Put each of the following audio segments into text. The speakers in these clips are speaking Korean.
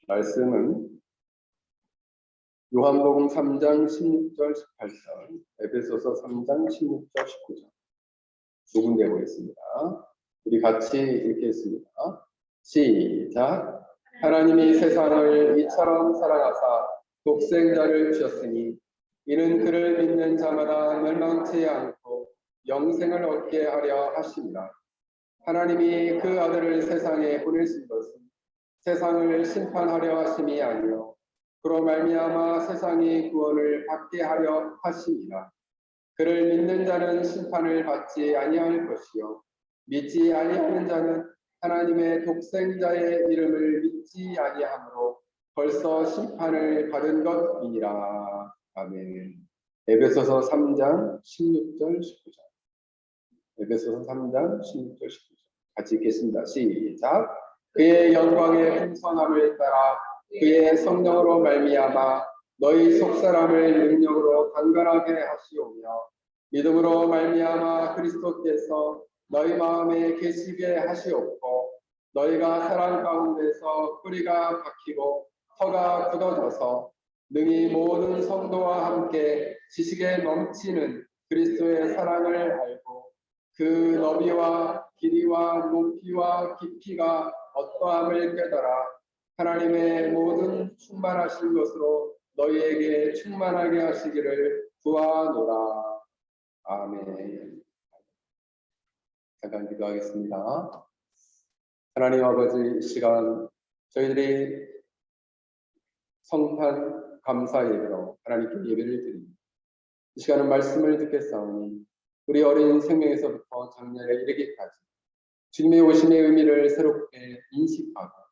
말씀은 요한복음 3장 16절 18절, 에베소서 3장 16절 19절 두 군데 보겠습니다. 우리 같이 읽겠습니다. 시작. 하나님이 세상을 이처럼 사랑하사 독생자를 주셨으니 이는 그를 믿는 자마다 멸망치 않고 영생을 얻게 하려 하심이라. 하나님이 그 아들을 세상에 보내신 것은 세상을 심판하려 하심이 아니요 그로 말미암아 세상이 구원을 받게 하려 하심이라. 그를 믿는 자는 심판을 받지 아니할 것이요 믿지 아니하는 자는 하나님의 독생자의 이름을 믿지 아니하므로 벌써 심판을 받은 것이니라. 아멘. 에베소서 3장 16절 19절. 에베소서 3장 16절 19절 같이 읽겠습니다. 시작. 그의 영광의 풍성함을 따라 그의 성령으로 말미암아 너희 속사람을 능력으로 강건하게 하시오며 믿음으로 말미암아 그리스도께서 너희 마음에 계시게 하시옵고 너희가 사랑 가운데서 뿌리가 박히고 터가 굳어져서 능히 모든 성도와 함께 지식에 넘치는 그리스도의 사랑을 알고 그 너비와 길이와 높이와 깊이가 어떠함을 깨달아 하나님의 모든 충만하신 것으로 너희에게 충만하게 하시기를 구하노라. 아멘. 잠깐 기도하겠습니다. 하나님 아버지, 이 시간 저희들이 성탄 감사 예배로 하나님께 예배를 드립니다. 이 시간은 말씀을 듣겠사오니 우리 어린 생명에서부터 장년에 이르기까지 주님의 오심의 의미를 새롭게 인식하고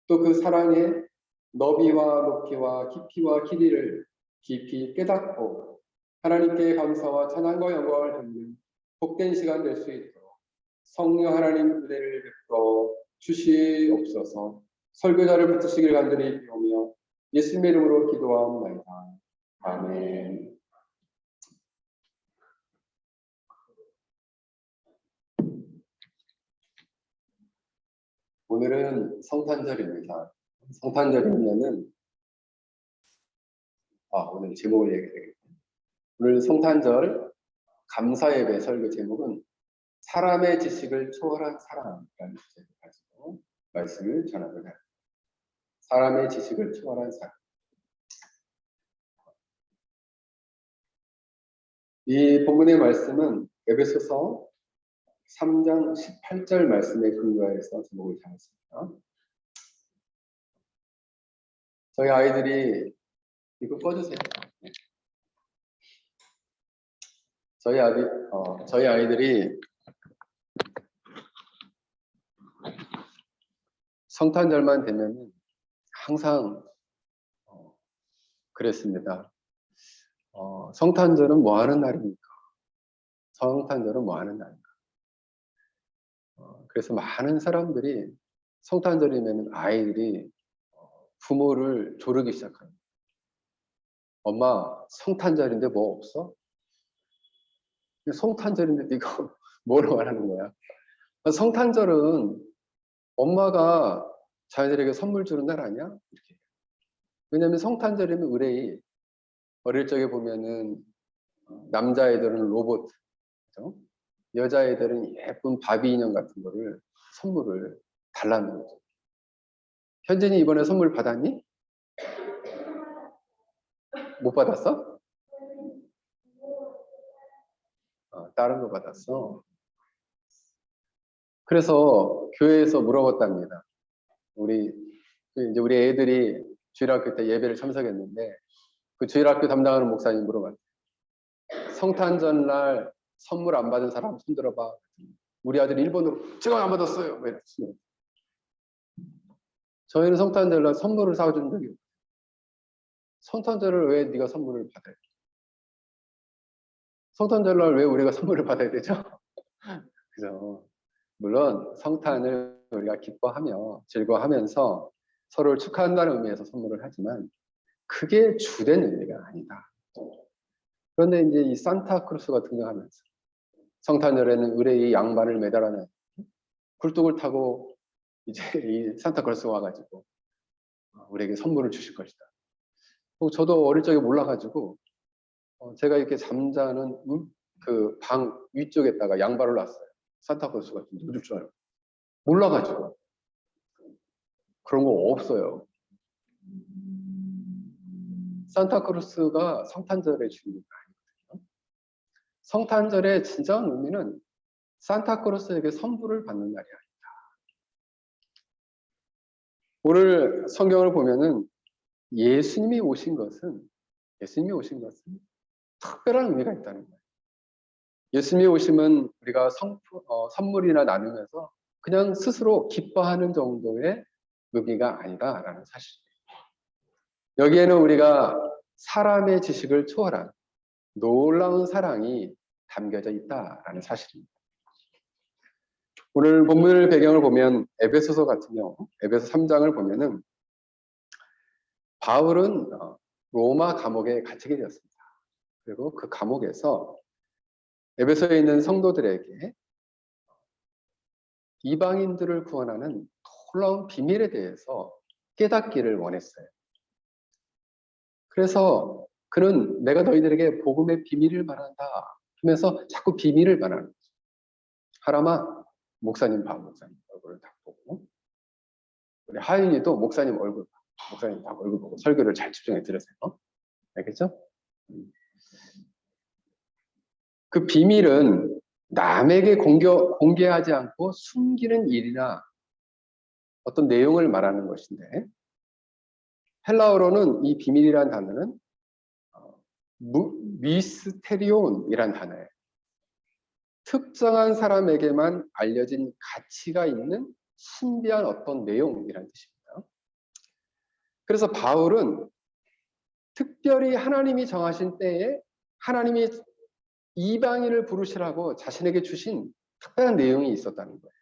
또 그 사랑의 너비와 높이와 깊이와 길이를 깊이 깨닫고 하나님께 감사와 찬양과 영광을 돌리는 복된 시간 될 수 있도록 성령 하나님 은혜를 베풀어 주시옵소서. 설교자를 붙으시길 간절히 비오며 예수님의 이름으로 기도하옵나이다. 아멘. 오늘은 성탄절입니다. 성탄절이면은 오늘 제목을 얘기해야겠네요. 오늘 성탄절 감사예배 설교 제목은 사람의 지식을 초월한 사랑이라는 주제를 가지고 말씀을 전하고자 합니다. 사람의 지식을 초월한 사랑. 이 본문의 말씀은 에베소서 3장 18절 말씀에 근거해서 제목을 정했습니다. 저희 아이들이 이거 꺼주세요. 네. 저희 아이들이 성탄절만 되면 항상 그랬습니다. 성탄절은 뭐 하는 날입니까? 성탄절은 뭐 하는 날입니까? 그래서 많은 사람들이 성탄절이면 아이들이 부모를 조르기 시작합니다. 엄마, 성탄절인데 뭐 없어? 성탄절인데 네가 뭐로 말하는 거야? 성탄절은 엄마가 자녀들에게 선물 주는 날 아니야? 이렇게. 왜냐하면 성탄절이면 의뢰이 어릴 적에 보면은 남자애들은 로봇, 그렇죠? 여자애들은 예쁜 바비 인형 같은 거를 선물을 달라는 거죠. 현진이 이번에 선물 받았니? 못 받았어? 다른 거 받았어. 그래서 교회에서 물어봤답니다. 우리 애들이 주일학교 때 예배를 참석했는데 그 주일학교 담당하는 목사님 물어봤어요. 성탄절 날 선물 안 받은 사람 손 들어봐. 우리 아들이 1번으로 제가 안 받았어요. 저희는 성탄절 날 선물을 사준 적이 없어요. 성탄절을 왜 네가 선물을 받아야 돼? 성탄절 날 왜 우리가 선물을 받아야 되죠? 그죠? 물론 성탄을 우리가 기뻐하며 즐거워하면서 서로를 축하한다는 의미에서 선물을 하지만 그게 주된 의미가 아니다. 그런데 이제 이 산타크루스가 등장하면서 성탄절에는 의뢰의 양반을 매달아내 굴뚝을 타고 이제 이 산타크루스가 와가지고 우리에게 선물을 주실 것이다. 저도 어릴 적에 몰라가지고 제가 이렇게 잠자는 그 방 위쪽에다가 양발을 놨어요. 산타클로스가 누줄 줄 알고. 몰라가지고. 그런 거 없어요. 산타크루스가 성탄절의 주인공이 아니거든요. 성탄절의 진정한 의미는 산타크루스에게 선물을 받는 날이 아니다. 오늘 성경을 보면은 예수님이 오신 것은 특별한 의미가 있다는 거예요. 예수님이 오시면 우리가 선물이나 나누면서 그냥 스스로 기뻐하는 정도의 의미가 아니다라는 사실이에요. 여기에는 우리가 사람의 지식을 초월한 놀라운 사랑이 담겨져 있다라는 사실입니다. 오늘 본문을 배경을 보면 에베소서 같은 경우, 에베소 3장을 보면은 바울은 로마 감옥에 갇히게 되었습니다. 그리고 그 감옥에서 에베소에 있는 성도들에게 이방인들을 구원하는 놀라운 비밀에 대해서 깨닫기를 원했어요. 그래서 그는 내가 너희들에게 복음의 비밀을 말한다 하면서 자꾸 비밀을 말하는 거죠. 하람아, 목사님 봐, 목사님 얼굴을 딱 보고, 우리 하윤이도 목사님 얼굴 봐, 목사님 딱 얼굴 보고 설교를 잘 집중해 들으세요. 알겠죠? 그 비밀은 남에게 공개하지 않고 숨기는 일이나 어떤 내용을 말하는 것인데, 헬라어로는 이 비밀이라는 단어는 미스테리온이란 단어예요. 특정한 사람에게만 알려진 가치가 있는 신비한 어떤 내용이란 뜻입니다. 그래서 바울은 특별히 하나님이 정하신 때에 하나님이 이방인을 부르시라고 자신에게 주신 특별한 내용이 있었다는 거예요.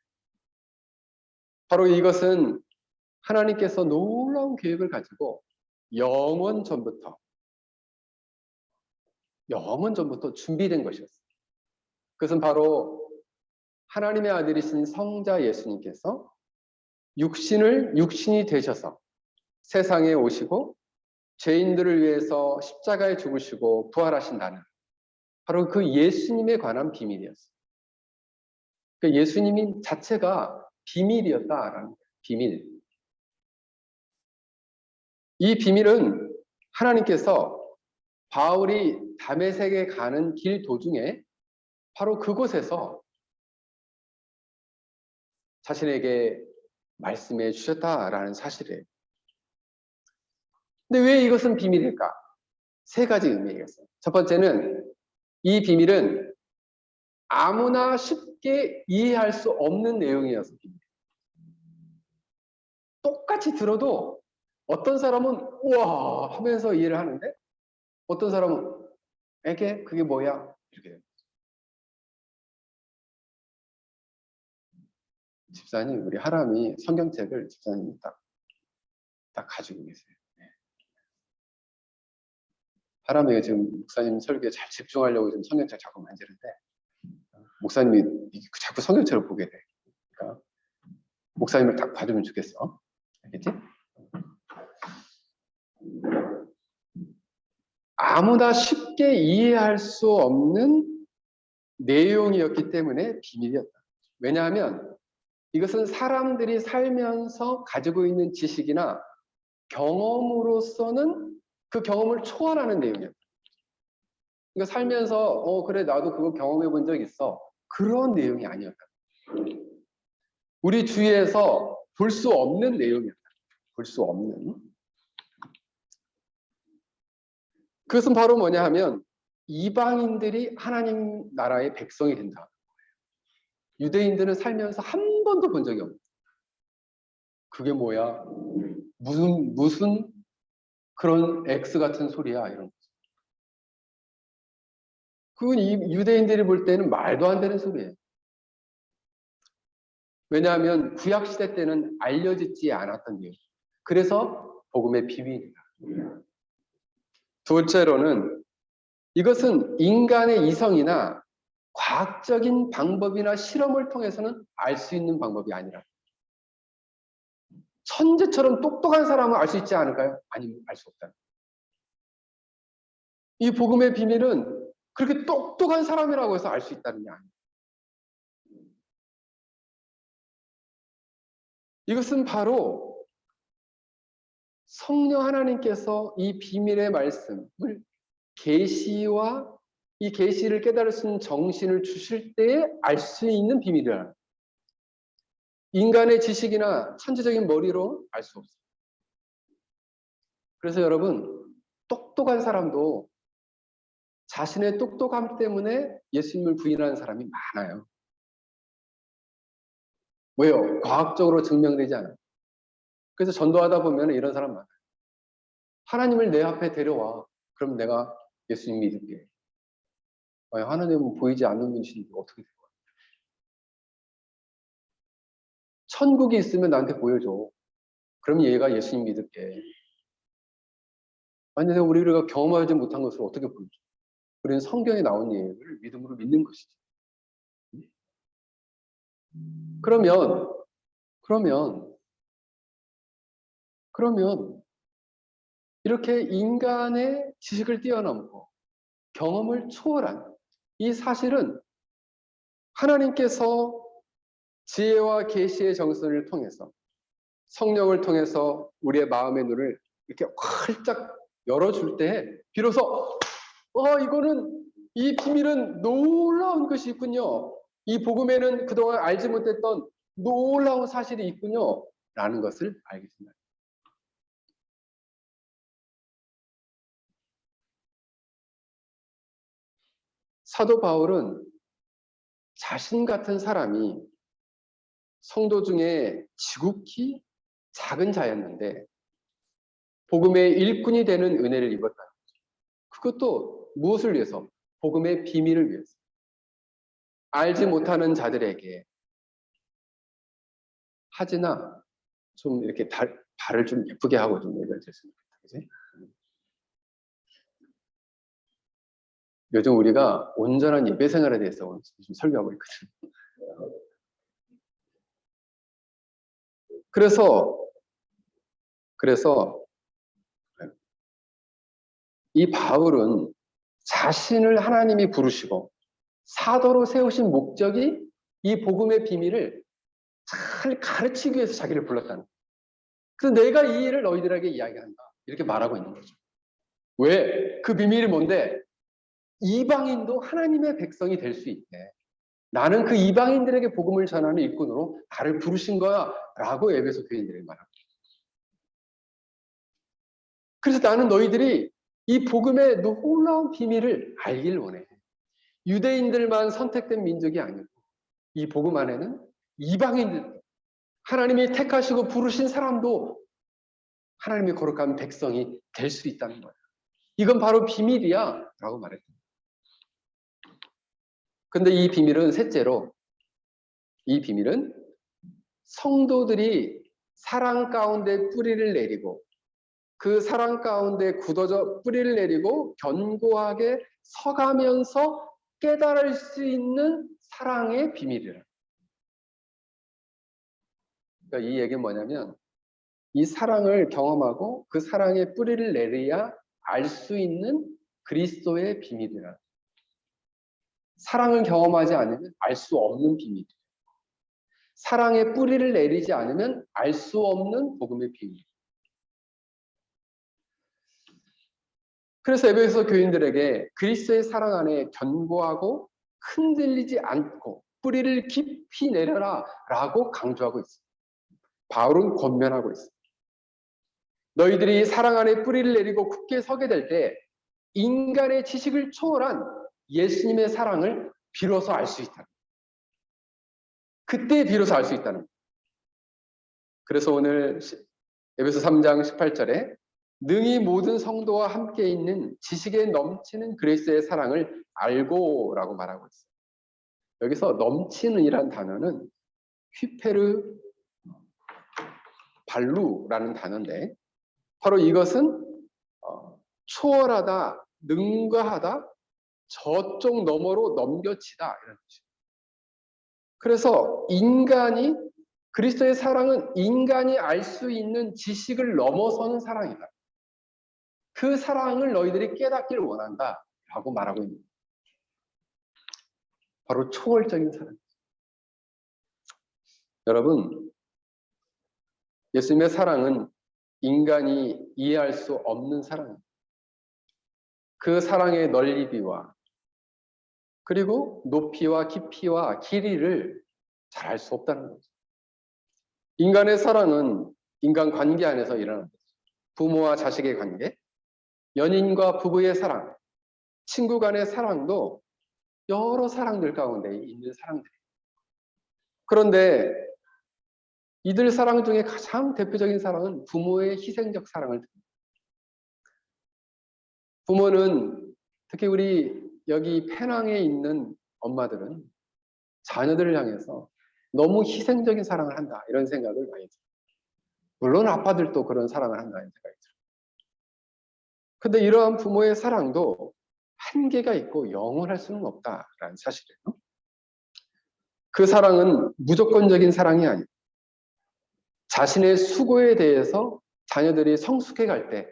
바로 이것은 하나님께서 놀라운 계획을 가지고 영원 전부터 준비된 것이었어요. 그것은 바로 하나님의 아들이신 성자 예수님께서 육신이 되셔서 세상에 오시고 죄인들을 위해서 십자가에 죽으시고 부활하신다는 바로 그 예수님에 관한 비밀이었어요. 그 예수님이 자체가 비밀이었다라는 거예요. 비밀. 이 비밀은 하나님께서 바울이 다메섹에 가는 길 도중에 바로 그곳에서 자신에게 말씀해 주셨다라는 사실이에요. 근데 왜 이것은 비밀일까? 세 가지 의미가 있어요. 첫 번째는 이 비밀은 아무나 쉽게 이해할 수 없는 내용이어서 비밀이에요. 똑같이 들어도 어떤 사람은 우와 하면서 이해를 하는데 어떤 사람은 에게 그게 뭐야? 이렇게 돼요. 집사님, 우리 하람이 성경책을 집사님이 딱 가지고 계세요. 네. 하람이가 지금 목사님 설교에 잘 집중하려고 지금 성경책 자꾸 만지는데 목사님이 자꾸 성경책을 보게 돼. 그러니까 목사님을 딱 봐주면 좋겠어. 알겠지? 아무나 쉽게 이해할 수 없는 내용이었기 때문에 비밀이었다. 왜냐하면 이것은 사람들이 살면서 가지고 있는 지식이나 경험으로서는 그 경험을 초월하는 내용이었다. 그러니까 살면서 그래 나도 그거 경험해 본 적 있어. 그런 내용이 아니었다. 우리 주위에서 볼 수 없는 내용이었다. 볼 수 없는. 그것은 바로 뭐냐 하면 이방인들이 하나님 나라의 백성이 된다. 유대인들은 살면서 한 번도 본 적이 없어요. 그게 뭐야? 무슨 그런 X 같은 소리야 이런 거. 그건 유대인들이 볼 때는 말도 안 되는 소리예요. 왜냐하면 구약 시대 때는 알려지지 않았던 내용. 그래서 복음의 비밀이다. 둘째로는 이것은 인간의 이성이나 과학적인 방법이나 실험을 통해서는 알 수 있는 방법이 아니라 천재처럼 똑똑한 사람은 알 수 있지 않을까요? 아니면 알 수 없다. 이 복음의 비밀은 그렇게 똑똑한 사람이라고 해서 알 수 있다는 게 아니에요. 이것은 바로 성령 하나님께서 이 비밀의 말씀을 계시와 이 계시를 깨달을 수 있는 정신을 주실 때에 알 수 있는 비밀이라. 인간의 지식이나 천재적인 머리로 알 수 없어요. 그래서 여러분, 똑똑한 사람도 자신의 똑똑함 때문에 예수님을 부인하는 사람이 많아요. 왜요? 과학적으로 증명되지 않아요. 그래서 전도하다 보면 이런 사람 많아요. 하나님을 내 앞에 데려와. 그럼 내가 예수님 믿을게. 하나님은 보이지 않는 분이신데 어떻게 돼요? 천국이 있으면 나한테 보여줘. 그럼 얘가 예수님 믿을게. 아니, 우리가 경험하지 못한 것을 어떻게 보여줘? 우리는 성경에 나온 예를 믿음으로 믿는 것이지. 그러면 이렇게 인간의 지식을 뛰어넘고 경험을 초월한 이 사실은 하나님께서 지혜와 계시의 정선을 통해서 성령을 통해서 우리의 마음의 눈을 이렇게 활짝 열어줄 때 비로소 이거는 이 비밀은 놀라운 것이 있군요. 이 복음에는 그동안 알지 못했던 놀라운 사실이 있군요. 라는 것을 알게 됩니다. 사도 바울은 자신 같은 사람이 성도 중에 지극히 작은 자였는데 복음의 일꾼이 되는 은혜를 입었다는 거죠. 그것도 무엇을 위해서? 복음의 비밀을 위해서. 알지 못하는 자들에게 하지나 좀 이렇게 발을 좀 예쁘게 하고 좀 얘기를 했으면 좋겠다. 그지? 요즘 우리가 온전한 예배 생활에 대해서 좀 설교하고 있거든요. 그래서 이 바울은 자신을 하나님이 부르시고 사도로 세우신 목적이 이 복음의 비밀을 잘 가르치기 위해서 자기를 불렀다는 거예요. 그래서 내가 이 일을 너희들에게 이야기한다. 이렇게 말하고 있는 거죠. 왜? 그 비밀이 뭔데? 이방인도 하나님의 백성이 될 수 있대. 나는 그 이방인들에게 복음을 전하는 일꾼으로 나를 부르신 거야. 라고 에베소 교인들에게 말합니다. 그래서 나는 너희들이 이 복음의 놀라운 비밀을 알길 원해. 유대인들만 선택된 민족이 아니고 이 복음 안에는 이방인들, 하나님이 택하시고 부르신 사람도 하나님의 거룩한 백성이 될 수 있다는 거예요. 이건 바로 비밀이야 라고 말했습니다. 근데 이 비밀은 셋째로 이 비밀은 성도들이 사랑 가운데 뿌리를 내리고 그 사랑 가운데 굳어져 뿌리를 내리고 견고하게 서가면서 깨달을 수 있는 사랑의 비밀이라. 그러니까 이 얘기는 뭐냐면 이 사랑을 경험하고 그 사랑의 뿌리를 내려야 알 수 있는 그리스도의 비밀이라. 사랑을 경험하지 않으면 알 수 없는 비밀. 사랑의 뿌리를 내리지 않으면 알 수 없는 복음의 비밀. 그래서 에베소 교인들에게 그리스도의 사랑 안에 견고하고 흔들리지 않고 뿌리를 깊이 내려라 라고 강조하고 있습니다. 바울은 권면하고 있습니다. 너희들이 사랑 안에 뿌리를 내리고 굳게 서게 될 때 인간의 지식을 초월한 예수님의 사랑을 비로소 알 수 있다. 그때 비로소 알 수 있다는 거예요. 그래서 오늘 에베소 3장 18절에 능히 모든 성도와 함께 있는 지식에 넘치는 그리스도의 사랑을 알고 라고 말하고 있어요. 여기서 넘치는 이란 단어는 휘페르 발루라는 단어인데 바로 이것은 초월하다, 능가하다, 저쪽 너머로 넘겨치다 이런 뜻이에요. 그래서 인간이 그리스도의 사랑은 인간이 알 수 있는 지식을 넘어서는 사랑이다. 그 사랑을 너희들이 깨닫기를 원한다 라고 말하고 있는 거예요. 바로 초월적인 사랑. 여러분, 예수님의 사랑은 인간이 이해할 수 없는 사랑입니다. 그 사랑의 넓이와 그리고 높이와 깊이와 길이를 잘 알 수 없다는 거죠. 인간의 사랑은 인간 관계 안에서 일어나는 거죠. 부모와 자식의 관계, 연인과 부부의 사랑, 친구 간의 사랑도 여러 사랑들 가운데 있는 사랑들이에요. 그런데 이들 사랑 중에 가장 대표적인 사랑은 부모의 희생적 사랑을 듭니다. 부모는 특히 우리 여기 페낭에 있는 엄마들은 자녀들을 향해서 너무 희생적인 사랑을 한다 이런 생각을 많이 들어요. 물론 아빠들도 그런 사랑을 한다는 생각이 들어요. 근데 이러한 부모의 사랑도 한계가 있고 영원할 수는 없다라는 사실이에요. 그 사랑은 무조건적인 사랑이 아니에요. 자신의 수고에 대해서 자녀들이 성숙해 갈 때,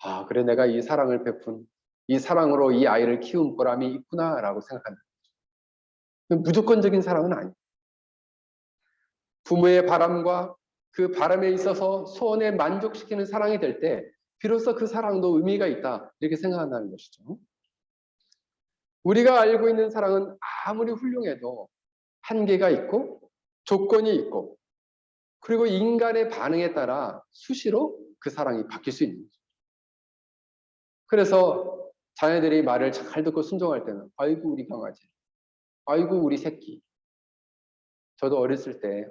아, 그래, 내가 이 사랑을 베푼, 이 사랑으로 이 아이를 키운 보람이 있구나라고 생각한다. 무조건적인 사랑은 아니에요. 부모의 바람과 그 바람에 있어서 소원에 만족시키는 사랑이 될 때, 비로소 그 사랑도 의미가 있다, 이렇게 생각한다는 것이죠. 우리가 알고 있는 사랑은 아무리 훌륭해도 한계가 있고, 조건이 있고, 그리고 인간의 반응에 따라 수시로 그 사랑이 바뀔 수 있는 거죠. 그래서 자녀들이 말을 잘 듣고 순종할 때는 아이고 우리 강아지, 아이고 우리 새끼. 저도 어렸을 때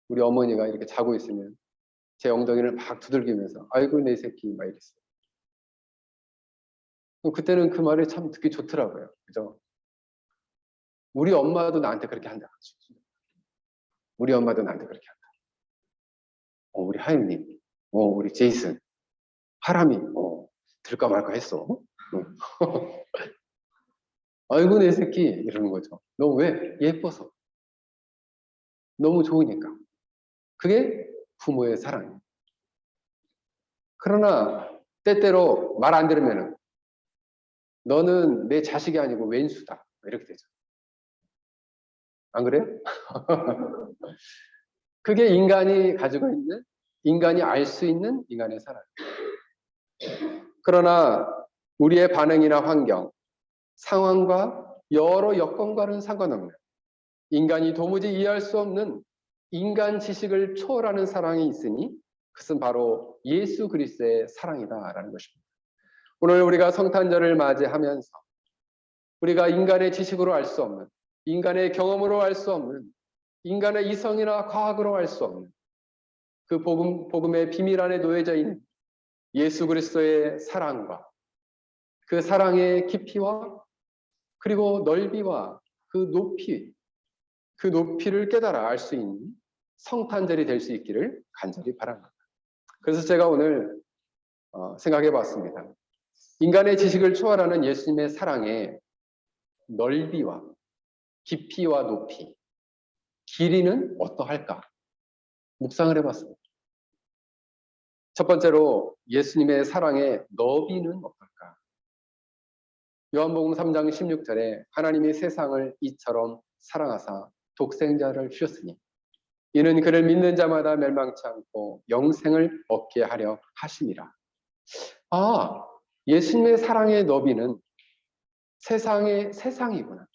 우리 어머니가 이렇게 자고 있으면 제 엉덩이를 막 두들기면서 아이고 내 새끼 막 이랬어요. 그때는 그 말이 참 듣기 좋더라고요. 그죠? 우리 엄마도 나한테 그렇게 한다. 우리 엄마도 나한테 그렇게 한다. 우리 하임님, 우리 제이슨, 하람이, 들까 말까 했어. 아이고 내 새끼 이러는 거죠. 너 왜? 예뻐서. 너무 좋으니까. 그게 부모의 사랑이에요. 그러나 때때로 말 안 들으면 너는 내 자식이 아니고 왼수다. 이렇게 되죠. 안 그래요? 그게 인간이 가지고 있는, 인간이 알 수 있는 인간의 사랑이에요. 그러나 우리의 반응이나 환경, 상황과 여러 여건과는 상관없는 인간이 도무지 이해할 수 없는 인간 지식을 초월하는 사랑이 있으니 그것은 바로 예수 그리스도의 사랑이다라는 것입니다. 오늘 우리가 성탄절을 맞이하면서 우리가 인간의 지식으로 알 수 없는, 인간의 경험으로 알 수 없는, 인간의 이성이나 과학으로 알 수 없는 그 복음의 비밀 안에 놓여져 있는 예수 그리스도의 사랑과 그 사랑의 깊이와 그리고 넓이와 그 높이를 깨달아 알 수 있는 성탄절이 될 수 있기를 간절히 바랍니다. 그래서 제가 오늘 생각해 봤습니다. 인간의 지식을 초월하는 예수님의 사랑의 넓이와 깊이와 높이, 길이는 어떠할까? 묵상을 해봤습니다. 첫 번째로 예수님의 사랑의 너비는 어떨까? 요한복음 3장 16절에 하나님이 세상을 이처럼 사랑하사 독생자를 주셨으니 이는 그를 믿는 자마다 멸망치 않고 영생을 얻게 하려 하심이라. 아, 예수님의 사랑의 너비는 세상이구나.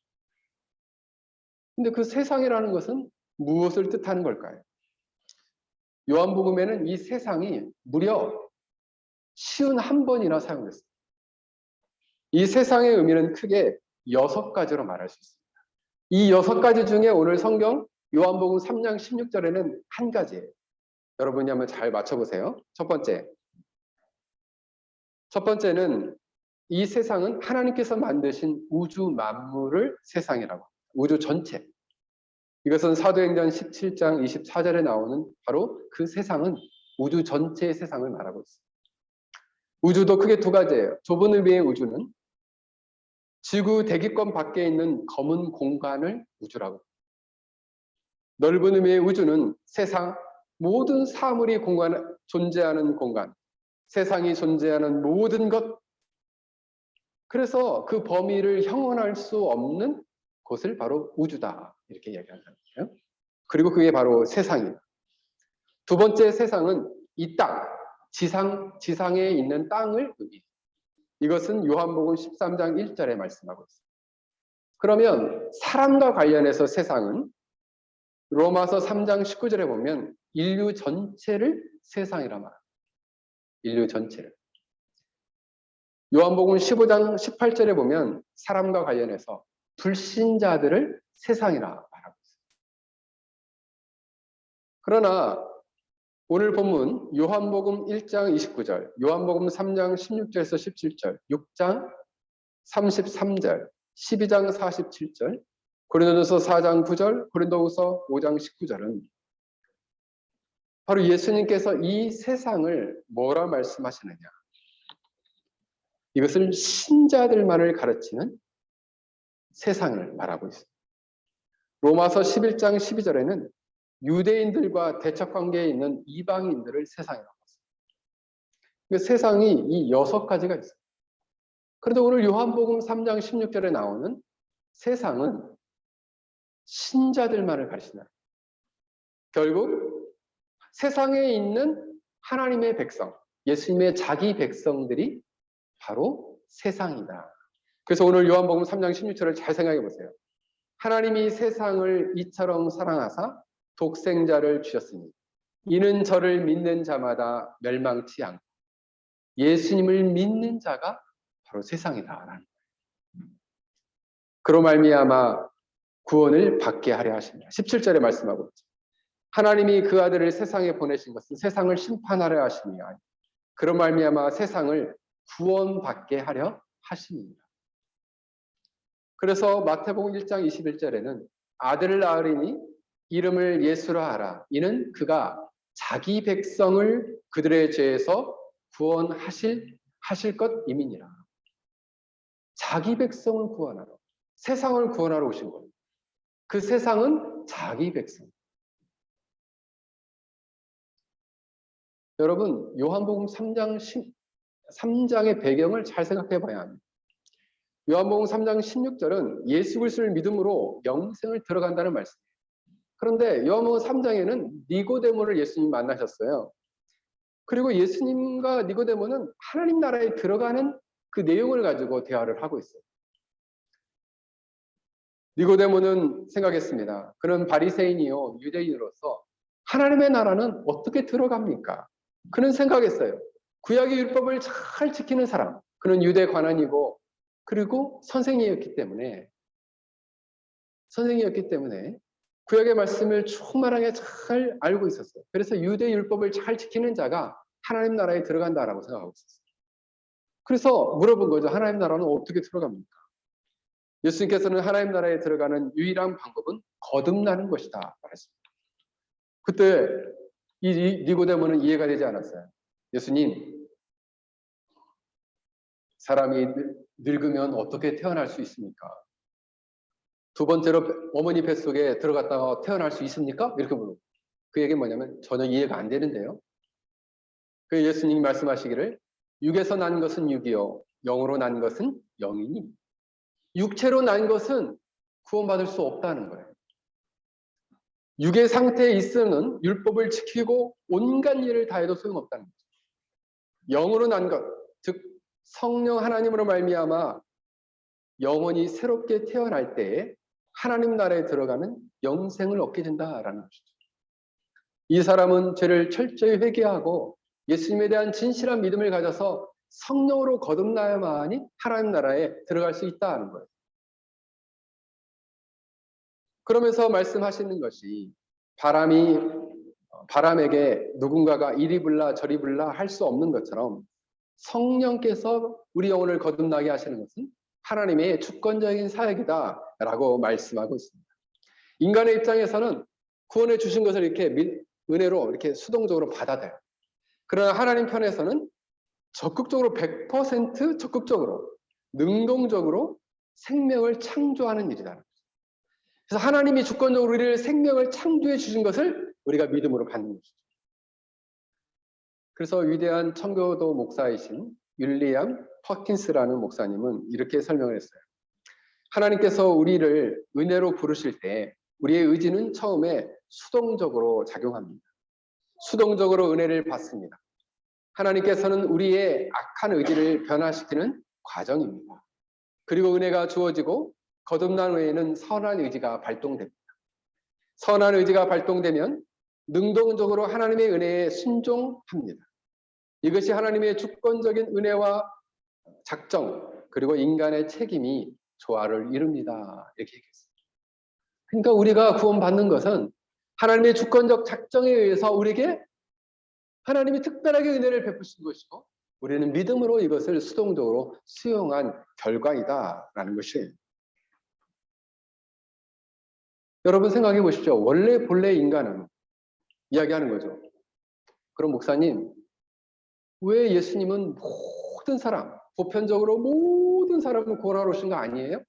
근데 그 세상이라는 것은 무엇을 뜻하는 걸까요? 요한복음에는 이 세상이 무려 51번이나 사용됐습니다. 이 세상의 의미는 크게 6가지로 말할 수 있습니다. 이 6가지 중에 오늘 성경 요한복음 3장 16절에는 한 가지예요. 여러분이 한번 잘 맞춰보세요. 첫 번째는 이 세상은 하나님께서 만드신 우주 만물을 세상이라고 합니다. 우주 전체. 이것은 사도행전 17장 24절에 나오는 바로 그 세상은 우주 전체의 세상을 말하고 있습니다. 우주도 크게 2가지예요. 좁은 의미의 우주는 지구 대기권 밖에 있는 검은 공간을 우주라고 합니다. 넓은 의미의 우주는 세상, 모든 사물이 존재하는 공간, 세상이 존재하는 모든 것, 그래서 그 범위를 형언할 수 없는 곳을 바로 우주다, 이렇게 이야기한다는 거예요. 그리고 그게 바로 세상이다. 두 번째 세상은 이 땅, 지상에 있는 땅을 의미해요. 이것은 요한복음 13장 1절에 말씀하고 있습니다. 그러면 사람과 관련해서 세상은 로마서 3장 19절에 보면 인류 전체를 세상이라 말합니다. 인류 전체를. 요한복음 15장 18절에 보면 사람과 관련해서 불신자들을 세상이라 말하고 있습니다. 그러나 오늘 본문 요한복음 1장 29절, 요한복음 3장 16절에서 17절, 6장 33절, 12장 47절, 고린도전서 4장 9절, 고린도후서 5장 19절은 바로 예수님께서 이 세상을 뭐라 말씀하시느냐? 이것을 신자들만을 가르치는 세상을 말하고 있습니다. 로마서 11장 12절에는 유대인들과 대척관계에 있는 이방인들을 세상이라고 했습니다. 세상이 이 6가지가 있어요. 그런데 오늘 요한복음 3장 16절에 나오는 세상은 신자들만을 가르친다. 결국 세상에 있는 하나님의 백성, 예수님의 자기 백성들이 바로 세상이다. 그래서 오늘 요한복음 3장 16절을 잘 생각해 보세요. 하나님이 세상을 이처럼 사랑하사 독생자를 주셨으니 이는 저를 믿는 자마다 멸망치 않고 예수님을 믿는 자가 바로 세상이다라는 거예요. 그로 말미암아 구원을 받게 하려 하십니다. 17절에 말씀하고 있죠. 하나님이 그 아들을 세상에 보내신 것은 세상을 심판하려 하심이 아니라 그로 말미암아 세상을 구원받게 하려 하심입니다. 그래서 마태복음 1장 21절에는 아들을 낳으리니 이름을 예수라 하라. 이는 그가 자기 백성을 그들의 죄에서 구원하실 것임이니라. 자기 백성을 구원하러, 세상을 구원하러 오신 겁니다. 그 세상은 자기 백성. 여러분, 요한복음 3장의 배경을 잘 생각해 봐야 합니다. 요한복음 3장 16절은 예수 그리스도를 믿음으로 영생을 들어간다는 말씀이에요. 그런데 요한복음 3장에는 니고데모를 예수님이 만나셨어요. 그리고 예수님과 니고데모는 하나님 나라에 들어가는 그 내용을 가지고 대화를 하고 있어요. 니고데모는 생각했습니다. 그는 바리새인이요 유대인으로서 하나님의 나라는 어떻게 들어갑니까? 그는 생각했어요. 구약의 율법을 잘 지키는 사람, 그는 유대 관원이고 그리고 선생이었기 때문에 구약의 말씀을 충만하게 잘 알고 있었어요. 그래서 유대 율법을 잘 지키는 자가 하나님 나라에 들어간다라고 생각하고 있었어요. 그래서 물어본 거죠. 하나님 나라는 어떻게 들어갑니까? 예수님께서는 하나님 나라에 들어가는 유일한 방법은 거듭나는 것이다 말했습니다. 그때 이 니고데모는 이해가 되지 않았어요. 예수님, 사람이 늙으면 어떻게 태어날 수 있습니까? 두 번째로 어머니 뱃속에 들어갔다가 태어날 수 있습니까? 이렇게 물어보고. 그 얘기는 뭐냐면 전혀 이해가 안 되는데요. 그 예수님이 말씀하시기를 육에서 난 것은 육이요 영으로 난 것은 영이니 육체로 난 것은 구원받을 수 없다는 거예요. 육의 상태에 있으면 율법을 지키고 온갖 일을 다해도 소용없다는 거죠. 영으로 난 것, 즉 성령 하나님으로 말미암아 영혼이 새롭게 태어날 때에 하나님 나라에 들어가는 영생을 얻게 된다라는 것이죠. 이 사람은 죄를 철저히 회개하고 예수님에 대한 진실한 믿음을 가져서 성령으로 거듭나야만이 하나님 나라에 들어갈 수 있다는 거예요. 그러면서 말씀하시는 것이 바람에게 누군가가 이리 불라 저리 불라 할 수 없는 것처럼 성령께서 우리 영혼을 거듭나게 하시는 것은 하나님의 주권적인 사역이다라고 말씀하고 있습니다. 인간의 입장에서는 구원해 주신 것을 이렇게 은혜로 이렇게 수동적으로 받아들여요. 그러나 하나님 편에서는 적극적으로 100% 적극적으로 능동적으로 생명을 창조하는 일이다. 그래서 하나님이 주권적으로 우리를 생명을 창조해 주신 것을 우리가 믿음으로 받는 것이죠. 그래서 위대한 청교도 목사이신 윌리엄 퍼킨스라는 목사님은 이렇게 설명을 했어요. 하나님께서 우리를 은혜로 부르실 때 우리의 의지는 처음에 수동적으로 작용합니다. 수동적으로 은혜를 받습니다. 하나님께서는 우리의 악한 의지를 변화시키는 과정입니다. 그리고 은혜가 주어지고 거듭난 후에는 선한 의지가 발동됩니다. 선한 의지가 발동되면 능동적으로 하나님의 은혜에 순종합니다. 이것이 하나님의 주권적인 은혜와 작정 그리고 인간의 책임이 조화를 이룹니다. 이렇게 얘기했습니다. 그러니까 우리가 구원받는 것은 하나님의 주권적 작정에 의해서 우리에게 하나님이 특별하게 은혜를 베푸신 것이고 우리는 믿음으로 이것을 수동적으로 수용한 결과이다라는 것이에요. 여러분 생각해 보십시오. 원래 본래 인간은 이야기하는 거죠. 그럼 목사님, 왜 예수님은 모든 사람, 보편적으로 모든 사람을 구원하러 오신 거 아니에요?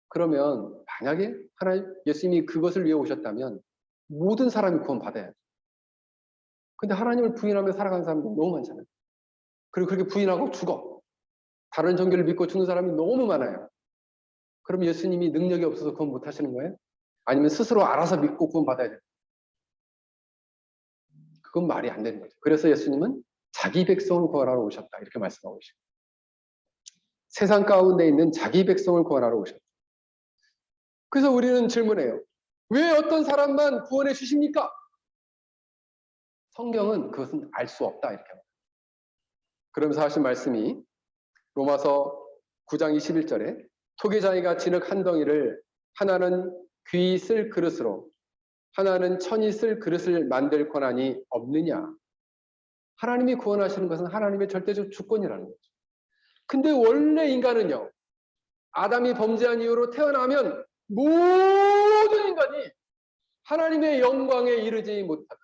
그러면 만약에 하나님, 예수님이 그것을 위해 오셨다면 모든 사람이 구원받아야죠. 근데 하나님을 부인하며 살아가는 사람도 너무 많잖아요. 그리고 그렇게 부인하고 죽어. 다른 종교를 믿고 죽는 사람이 너무 많아요. 그럼 예수님이 능력이 없어서 구원 못 하시는 거예요? 아니면 스스로 알아서 믿고 구원 받아야 돼요? 그건 말이 안 되는 거죠. 그래서 예수님은 자기 백성을 구원하러 오셨다. 이렇게 말씀하고 계십니다. 세상 가운데 있는 자기 백성을 구원하러 오셨다. 그래서 우리는 질문해요. 왜 어떤 사람만 구원해 주십니까? 성경은 그것은 알 수 없다. 이렇게 합니다. 그러면서 하신 말씀이 로마서 9장 21절에 토기장이가 진흙 한 덩이를 하나는 귀 쓸 그릇으로 하나는 천이 쓸 그릇을 만들 권한이 없느냐. 하나님이 구원하시는 것은 하나님의 절대적 주권이라는 거죠. 근데 원래 인간은요. 아담이 범죄한 이후로 태어나면 모든 인간이 하나님의 영광에 이르지 못하다.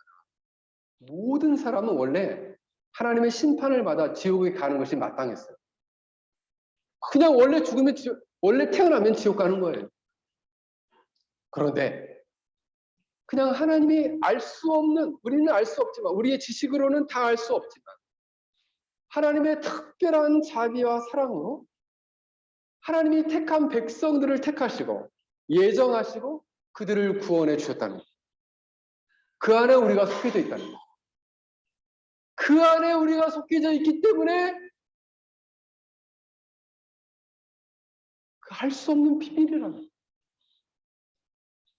모든 사람은 원래 하나님의 심판을 받아 지옥에 가는 것이 마땅했어요. 그냥 원래 태어나면 지옥 가는 거예요. 그런데 그냥 하나님이 알 수 없는, 우리는 알 수 없지만 우리의 지식으로는 다 알 수 없지만 하나님의 특별한 자비와 사랑으로 하나님이 택한 백성들을 택하시고 예정하시고 그들을 구원해 주셨다는 거예요. 그 안에 우리가 속해져 있다는 거예요. 그 안에 우리가 속해져 있기 때문에 할 수 없는 비밀이라는 거예요.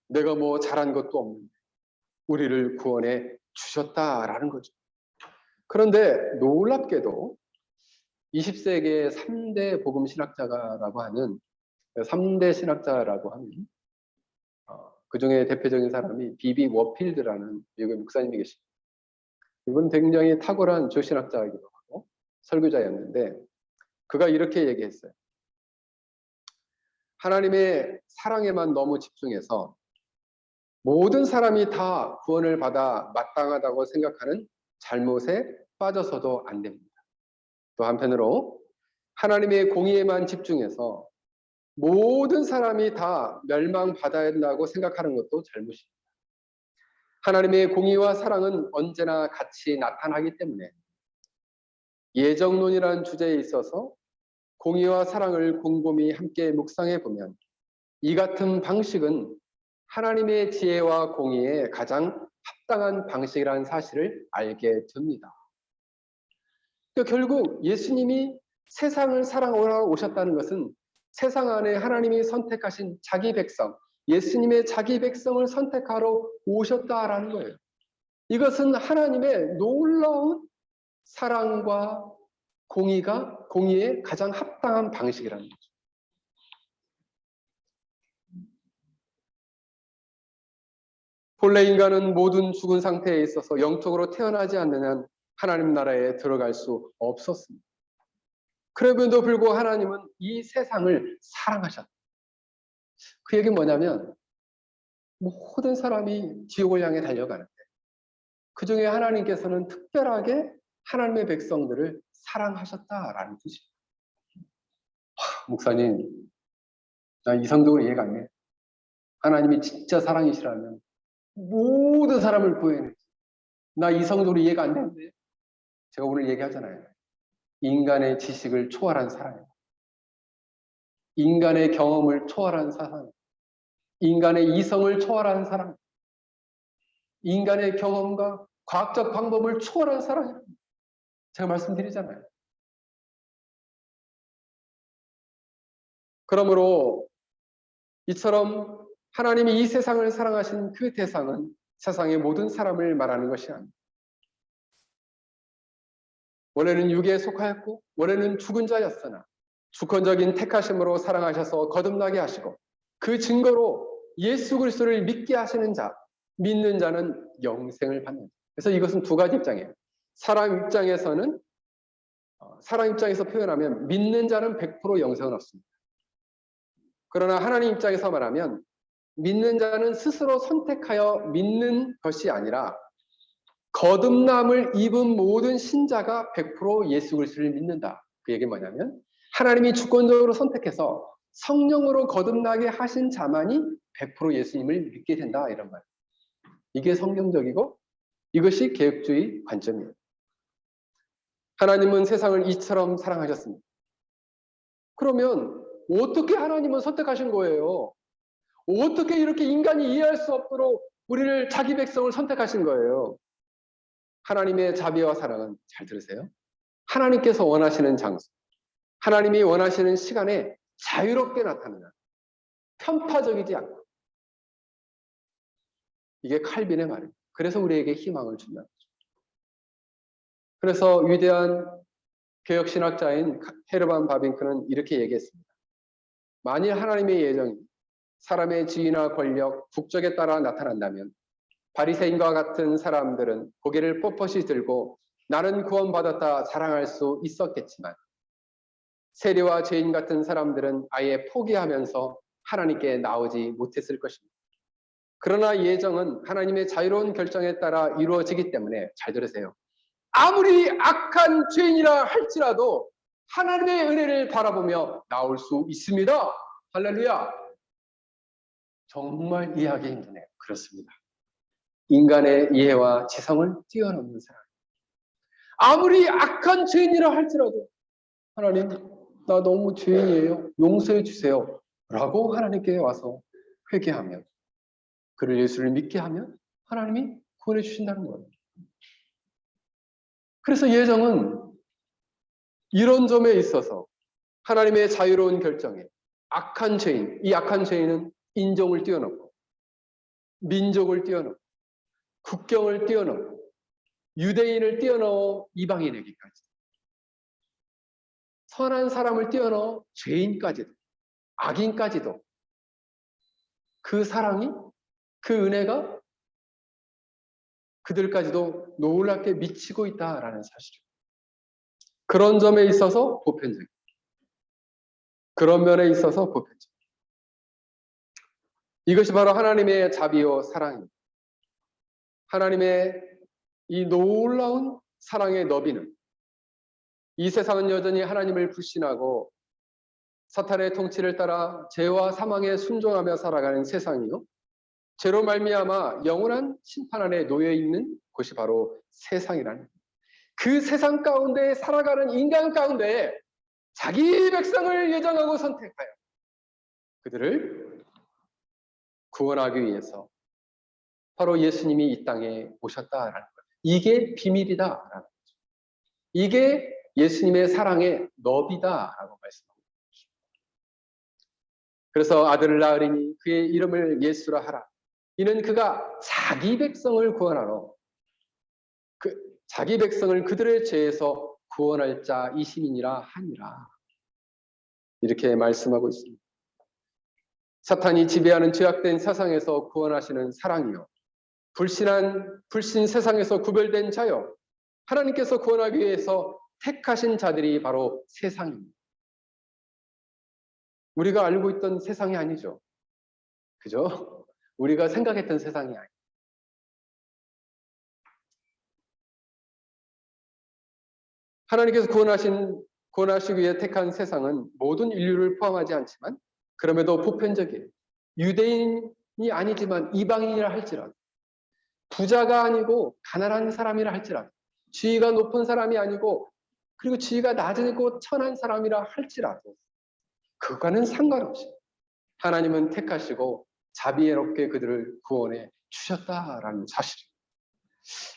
내가 뭐 잘한 것도 없는데 우리를 구원해 주셨다라는 거죠. 그런데 놀랍게도 20세기의 3대 복음 신학자라고 하는 3대 신학자라고 하는 그 중에 대표적인 사람이 비비 워필드라는 미국의 목사님이 계십니다. 이분 굉장히 탁월한 조신학자이기도 하고 설교자였는데 그가 이렇게 얘기했어요. 하나님의 사랑에만 너무 집중해서 모든 사람이 다 구원을 받아 마땅하다고 생각하는 잘못에 빠져서도 안 됩니다. 또 한편으로 하나님의 공의에만 집중해서 모든 사람이 다 멸망받아야 한다고 생각하는 것도 잘못입니다. 하나님의 공의와 사랑은 언제나 같이 나타나기 때문에 예정론이라는 주제에 있어서 공의와 사랑을 곰곰이 함께 묵상해 보면 이 같은 방식은 하나님의 지혜와 공의에 가장 합당한 방식이라는 사실을 알게 됩니다. 그러니까 결국 예수님이 세상을 사랑하러 오셨다는 것은 세상 안에 하나님이 선택하신 자기 백성, 예수님의 자기 백성을 선택하러 오셨다라는 거예요. 이것은 하나님의 놀라운 사랑과 공의의 가장 합당한 방식이라는 거죠. 본래 인간은 모든 죽은 상태에 있어서 영적으로 태어나지 않는 한 하나님 나라에 들어갈 수 없었습니다. 그럼에도 불구하고 하나님은 이 세상을 사랑하셨다. 그 얘기는 뭐냐면 모든 사람이 지옥을 향해 달려가는데 그 중에 하나님께서는 특별하게 하나님의 백성들을 사랑하셨다라는 뜻입니다. 목사님, 나 이성적으로 이해가 안 돼. 하나님이 진짜 사랑이시라면 모든 사람을 구해내. 나 이성적으로 이해가 안 되는데. 제가 오늘 얘기하잖아요. 인간의 지식을 초월한 사랑. 인간의 경험을 초월한 사랑. 인간의 이성을 초월한 사랑. 인간의 경험과 과학적 방법을 초월한 사랑이에요. 제가 말씀드리잖아요. 그러므로 이처럼 하나님이 이 세상을 사랑하신 그 대상은 세상의 모든 사람을 말하는 것이 아닙니다. 원래는 육에 속하였고 원래는 죽은 자였으나 주권적인 택하심으로 사랑하셔서 거듭나게 하시고 그 증거로 예수 그리스도를 믿게 하시는 자, 믿는 자는 영생을 받는다. 그래서 이것은 두 가지 입장이에요. 사람 입장에서 표현하면 믿는 자는 100% 영생은 없습니다. 그러나 하나님 입장에서 말하면 믿는 자는 스스로 선택하여 믿는 것이 아니라 거듭남을 입은 모든 신자가 100% 예수 그리스도를 믿는다. 그 얘기는 뭐냐면 하나님이 주권적으로 선택해서 성령으로 거듭나게 하신 자만이 100% 예수님을 믿게 된다. 이런 말. 이게 성경적이고 이것이 개혁주의 관점이에요. 하나님은 세상을 이처럼 사랑하셨습니다. 그러면 어떻게 하나님은 선택하신 거예요? 어떻게 이렇게 인간이 이해할 수 없도록 우리를 자기 백성을 선택하신 거예요? 하나님의 자비와 사랑은, 잘 들으세요, 하나님께서 원하시는 장소, 하나님이 원하시는 시간에 자유롭게 나타나는, 편파적이지 않고, 이게 칼빈의 말입니다. 그래서 우리에게 희망을 준다. 그래서 위대한 개혁신학자인 헤르만 바빙크는 이렇게 얘기했습니다. 만일 하나님의 예정이 사람의 지위나 권력, 국적에 따라 나타난다면 바리새인과 같은 사람들은 고개를 뻣뻣이 들고 나는 구원받았다 자랑할 수 있었겠지만 세리와 죄인 같은 사람들은 아예 포기하면서 하나님께 나오지 못했을 것입니다. 그러나 예정은 하나님의 자유로운 결정에 따라 이루어지기 때문에, 잘 들으세요, 아무리 악한 죄인이라 할지라도 하나님의 은혜를 바라보며 나올 수 있습니다. 할렐루야. 정말 이해하기 힘드네요. 그렇습니다. 인간의 이해와 지성을 뛰어넘는 사람. 아무리 악한 죄인이라 할지라도 하나님, 나 너무 죄인이에요. 용서해 주세요. 라고 하나님께 와서 회개하면, 그를 예수를 믿게 하면 하나님이 구원해 주신다는 거예요. 그래서 예정은 이런 점에 있어서 하나님의 자유로운 결정에 악한 죄인, 이 악한 죄인은 인종을 뛰어넘고 민족을 뛰어넘고 국경을 뛰어넘고 유대인을 뛰어넘어 이방인에게까지, 선한 사람을 뛰어넘어 죄인까지도, 악인까지도 그 사랑이, 그 은혜가 그들까지도 놀랍게 미치고 있다라는 사실이에요. 그런 점에 있어서 보편적, 그런 면에 있어서 보편적. 이것이 바로 하나님의 자비요 사랑입니다. 하나님의 이 놀라운 사랑의 너비는, 이 세상은 여전히 하나님을 불신하고 사탄의 통치를 따라 죄와 사망에 순종하며 살아가는 세상이요, 죄로 말미암아 영원한 심판 안에 놓여 있는 곳이 바로 세상이라는, 그 세상 가운데 살아가는 인간 가운데 자기 백성을 예정하고 선택하여 그들을 구원하기 위해서 바로 예수님이 이 땅에 오셨다라는 거예요. 이게 비밀이다라는 거죠. 이게 예수님의 사랑의 너비다라고 말씀합니다. 그래서 아들을 낳으리니 그의 이름을 예수라 하라. 이는 그가 자기 백성을 구원하러, 자기 백성을 그들의 죄에서 구원할 자이심이니라 하니라. 이렇게 말씀하고 있습니다. 사탄이 지배하는 죄악된 세상에서 구원하시는 사랑이요, 불신 세상에서 구별된 자요, 하나님께서 구원하기 위해서 택하신 자들이 바로 세상입니다. 우리가 알고 있던 세상이 아니죠. 그죠? 우리가 생각했던 세상이 아니에요. 하나님께서 구원하시기 위해 택한 세상은 모든 인류를 포함하지 않지만 그럼에도 보편적이에요. 유대인이 아니지만 이방인이라 할지라도, 부자가 아니고 가난한 사람이라 할지라도, 지위가 높은 사람이 아니고 그리고 지위가 낮고 천한 사람이라 할지라도 그거는 상관없이 하나님은 택하시고 자비롭게 그들을 구원해 주셨다라는 사실입니다.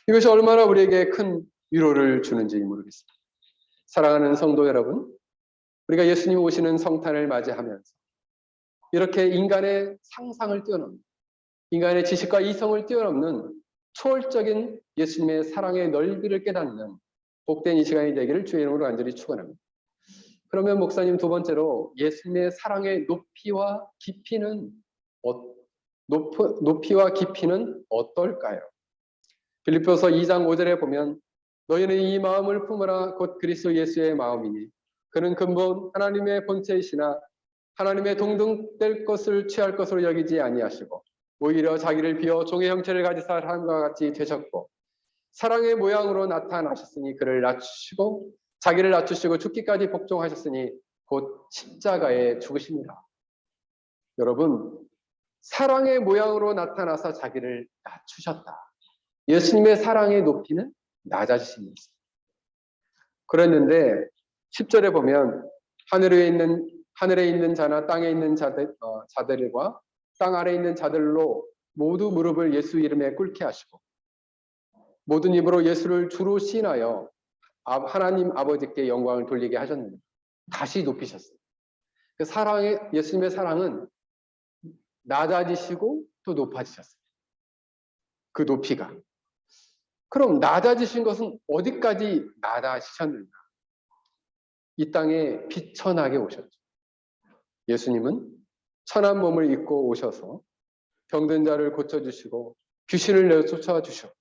이것이 얼마나 우리에게 큰 위로를 주는지 모르겠습니다. 사랑하는 성도 여러분, 우리가 예수님 오시는 성탄을 맞이하면서 이렇게 인간의 상상을 뛰어넘는, 인간의 지식과 이성을 뛰어넘는 초월적인 예수님의 사랑의 넓이를 깨닫는 복된 이 시간이 되기를 주의 이름으로 간절히 축원합니다. 그러면 목사님, 두 번째로 예수님의 사랑의 높이와 깊이는 어떨까요? 빌립보서 2장 5절에 보면 너희는 이 마음을 품으라 곧 그리스도 예수의 마음이니 그는 근본 하나님의 본체이시나 하나님의 동등될 것을 취할 것으로 여기지 아니하시고 오히려 자기를 비워 종의 형체를 가지사 사람과 같이 되셨고 사랑의 모양으로 나타나셨으니 그를 낮추시고 자기를 낮추시고 죽기까지 복종하셨으니 곧 십자가에 죽으십니다. 여러분, 사랑의 모양으로 나타나서 자기를 낮추셨다. 예수님의 사랑의 높이는 낮아지십니다. 그랬는데 10절에 보면 하늘에 있는 자나 땅에 있는 자들과 땅 아래에 있는 자들로 모두 무릎을 예수 이름에 꿇게 하시고 모든 입으로 예수를 주로 시인하여 하나님 아버지께 영광을 돌리게 하셨는데 다시 높이셨어요. 그 예수님의 사랑은 낮아지시고 또 높아지셨어요. 그 높이가. 그럼 낮아지신 것은 어디까지 낮아지셨는가? 이 땅에 비천하게 오셨죠. 예수님은 천한 몸을 입고 오셔서 병든 자를 고쳐주시고 귀신을 내쫓아 주시고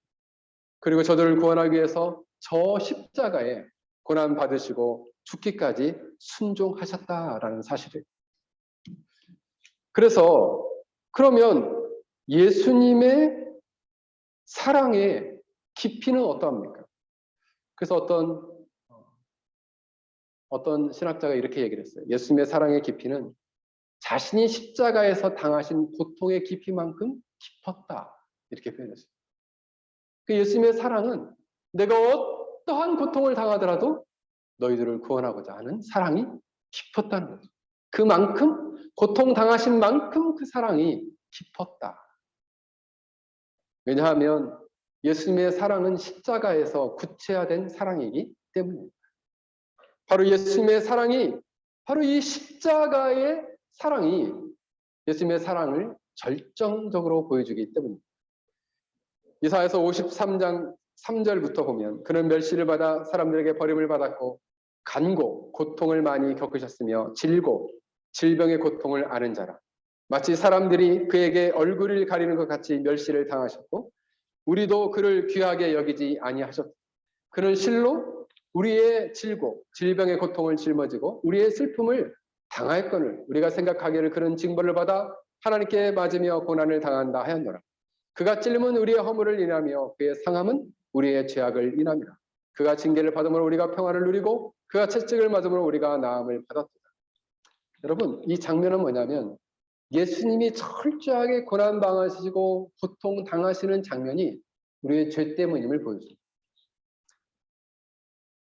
그리고 저들을 구원하기 위해서 저 십자가에 고난 받으시고 죽기까지 순종하셨다라는 사실이에요. 그래서 그러면 예수님의 사랑의 깊이는 어떠합니까? 그래서 어떤 신학자가 이렇게 얘기를 했어요. 예수님의 사랑의 깊이는 자신이 십자가에서 당하신 고통의 깊이만큼 깊었다. 이렇게 표현했어요. 그 예수님의 사랑은 내가 어떠한 고통을 당하더라도 너희들을 구원하고자 하는 사랑이 깊었다는 거죠. 그만큼 고통 당하신 만큼 그 사랑이 깊었다. 왜냐하면 예수님의 사랑은 십자가에서 구체화된 사랑이기 때문입니다. 바로 예수님의 사랑이 바로 이 십자가의 사랑이 예수님의 사랑을 절정적으로 보여주기 때문입니다. 이사야서 53장 3절부터 보면 그는 멸시를 받아 사람들에게 버림을 받았고 간고 고통을 많이 겪으셨으며 질고 질병의 고통을 아는 자라 마치 사람들이 그에게 얼굴을 가리는 것 같이 멸시를 당하셨고 우리도 그를 귀하게 여기지 아니하셨다. 그는 실로 우리의 질고 질병의 고통을 짊어지고 우리의 슬픔을 당하였거늘 우리가 생각하기를 그는 징벌을 받아 하나님께 맞으며 고난을 당한다 하였노라. 그가 찔림은 우리의 허물을 인하며 그의 상함은 우리의 죄악을 인함이라. 그가 징계를 받음으로 우리가 평화를 누리고 그가 채찍을 맞음으로 우리가 나음을 받았다. 여러분, 이 장면은 뭐냐면 예수님이 철저하게 고난 당하시고 고통 당하시는 장면이 우리의 죄 때문임을 보여줍니다.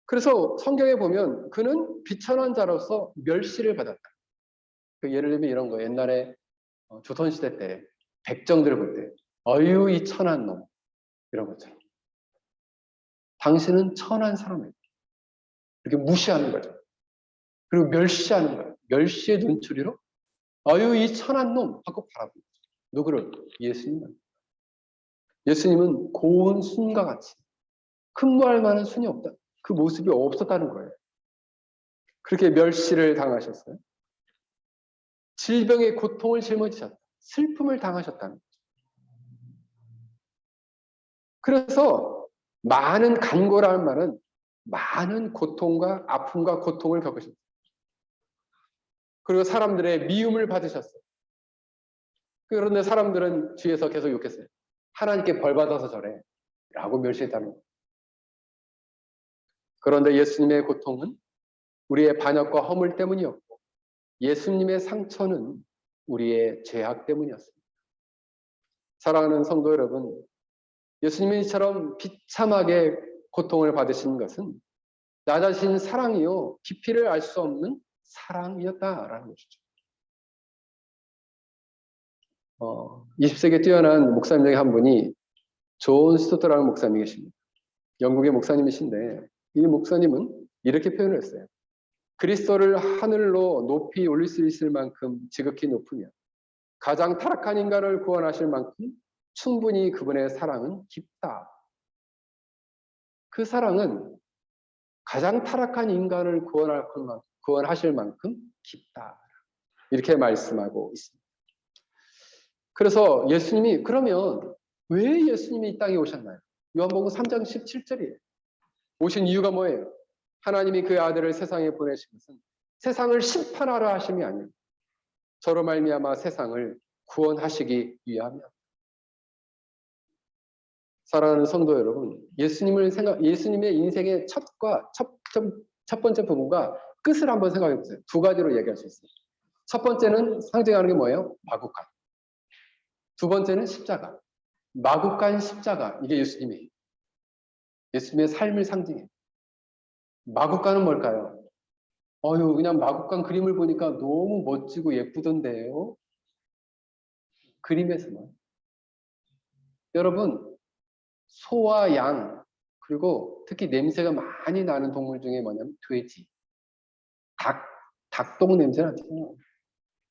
그래서 성경에 보면 그는 비천한 자로서 멸시를 받았다. 예를 들면 이런 거 옛날에 조선시대 때 백정들 볼 때 어유 이 천한 놈 이런 것처럼 당신은 천한 사람이에요. 이렇게 무시하는 거죠. 그리고 멸시하는 거예요. 멸시의 눈초리로 어유 이 천한 놈 하고 바라보는 거죠. 누구를? 예수님은. 예수님은 고운 순과 같이 흠모할 만한 순이 없다. 그 모습이 없었다는 거예요. 그렇게 멸시를 당하셨어요. 질병의 고통을 짊어지셨다. 슬픔을 당하셨다는 거죠. 그래서 많은 간고라는 말은 많은 고통과 아픔과 고통을 겪으셨어요. 그리고 사람들의 미움을 받으셨어요. 그런데 사람들은 뒤에서 계속 욕했어요. 하나님께 벌 받아서 저래 라고 멸시했다는 거예요. 그런데 예수님의 고통은 우리의 반역과 허물 때문이었고 예수님의 상처는 우리의 죄악 때문이었습니다. 사랑하는 성도 여러분, 예수님이처럼 비참하게 고통을 받으신 것은 나 자신 사랑이요 깊이를 알 수 없는 사랑이었다라는 것이죠. 20세기에 뛰어난 목사님 중에 한 분이 존 스토트라는 목사님이 계십니다. 영국의 목사님이신데 이 목사님은 이렇게 표현을 했어요. 그리스도를 하늘로 높이 올릴 수 있을 만큼 지극히 높으며 가장 타락한 인간을 구원하실 만큼 충분히 그분의 사랑은 깊다. 그 사랑은 가장 타락한 인간을 구원하실 만큼 깊다. 이렇게 말씀하고 있습니다. 그래서 예수님이 그러면 왜 예수님이 이 땅에 오셨나요? 요한복음 3장 17절이에요. 오신 이유가 뭐예요? 하나님이 그 아들을 세상에 보내신 것은 세상을 심판하려 하심이 아니에요. 저로 말미암아 세상을 구원하시기 위함이야. 사랑하는 성도 여러분, 예수님의 인생의 첫 번째 부분과 끝을 한번 생각해 보세요. 두 가지로 얘기할 수 있어요. 첫 번째는 상징하는 게 뭐예요? 마구간. 두 번째는 십자가. 마구간 십자가, 이게 예수님의 삶을 상징해요. 마구간은 뭘까요? 그냥 마구간 그림을 보니까 너무 멋지고 예쁘던데요. 그림에서만. 여러분, 소와 양, 그리고 특히 냄새가 많이 나는 동물 중에 뭐냐면 돼지, 닭똥 냄새 나잖아요.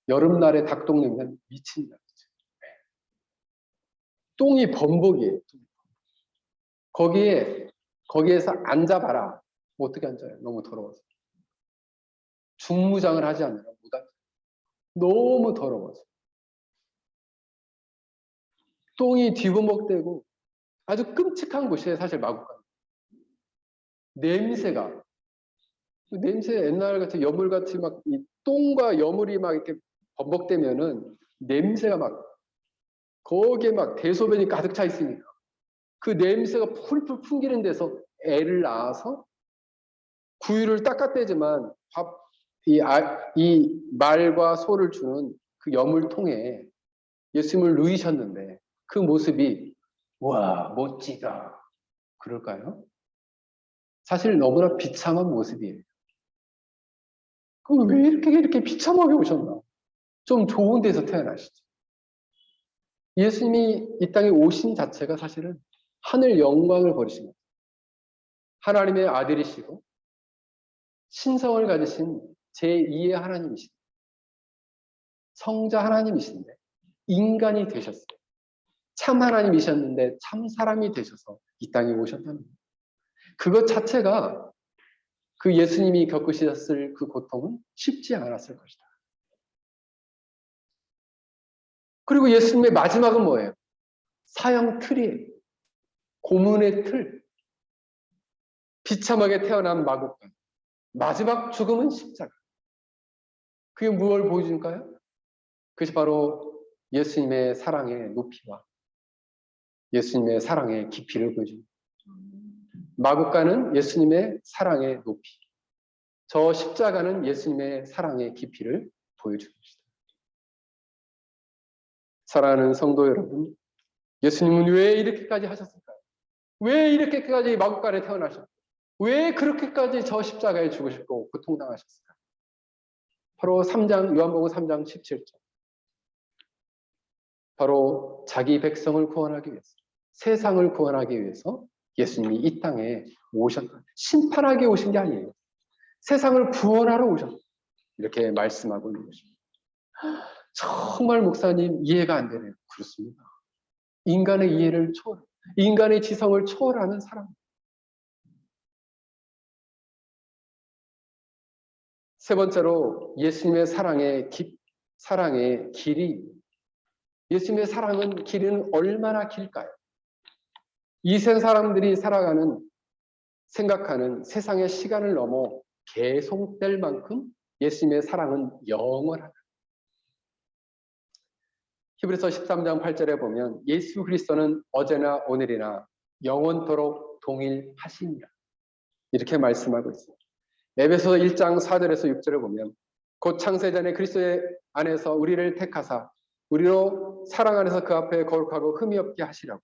여름날에 닭똥 냄새는 미친다. 똥이 범벅이에요. 거기에서 앉아봐라. 어떻게 앉아요? 너무 더러워서. 중무장을 하지 않으면 못 앉아요. 너무 더러워서. 똥이 뒤범벅되고 아주 끔찍한 곳이에요. 사실 마구간. 냄새 옛날같이 여물같이 막 이 똥과 여물이 막 이렇게 범벅되면은 냄새가 막 거기에 막 대소변이 가득 차 있으니까 그 냄새가 풀풀 풍기는 데서 애를 낳아서 구유를 닦아대지만 이 말과 소를 주는 그 여물통에 예수님을 누이셨는데 그 모습이 와 멋지다 그럴까요? 사실 너무나 비참한 모습이에요. 그럼 왜 이렇게 비참하게 오셨나? 좀 좋은 데서 태어나시죠. 예수님이 이 땅에 오신 자체가 사실은 하늘 영광을 버리신 거예요. 하나님의 아들이시고 신성을 가지신 제2의 하나님이신데 성자 하나님이신데 인간이 되셨어요. 참 하나님이셨는데 참 사람이 되셔서 이 땅에 오셨다는 거예요. 그것 자체가 그 예수님이 겪으셨을 그 고통은 쉽지 않았을 것이다. 그리고 예수님의 마지막은 뭐예요? 사형 틀이에요. 고문의 틀. 비참하게 태어난 마구간. 마지막 죽음은 십자가. 그게 무엇을 보여줄까요? 그것이 바로 예수님의 사랑의 높이와 예수님의 사랑의 깊이를 보여줍니다. 마구간은 예수님의 사랑의 높이. 저 십자가는 예수님의 사랑의 깊이를 보여주는 것이다. 사랑하는 성도 여러분, 예수님은 왜 이렇게까지 하셨을까요? 왜 이렇게까지 마구간에 태어나셨을까요? 왜 그렇게까지 저 십자가에 죽으셨고 고통당하셨을까요? 바로 요한복음 3장 17절. 바로 자기 백성을 구원하기 위해서, 세상을 구원하기 위해서 예수님이 이 땅에 오셨다. 심판하게 오신 게 아니에요. 세상을 구원하러 오셨다. 이렇게 말씀하고 있는 것입니다. 정말 목사님 이해가 안 되네요. 그렇습니다. 인간의 이해를 인간의 지성을 초월하는 사람. 세 번째로 예수님의 사랑의 길이. 예수님의 사랑은 길이는 얼마나 길까요? 이 세 사람들이 생각하는 세상의 시간을 넘어 계속될 만큼 예수님의 사랑은 영원하다. 히브리서 13장 8절에 보면 예수 그리스도는 어제나 오늘이나 영원토록 동일하시니라. 이렇게 말씀하고 있습니다. 에베소 1장 4절에서 6절에 보면 곧 창세전에 그리스도의 안에서 우리를 택하사 우리로 사랑 안에서 그 앞에 거룩하고 흠이 없게 하시라고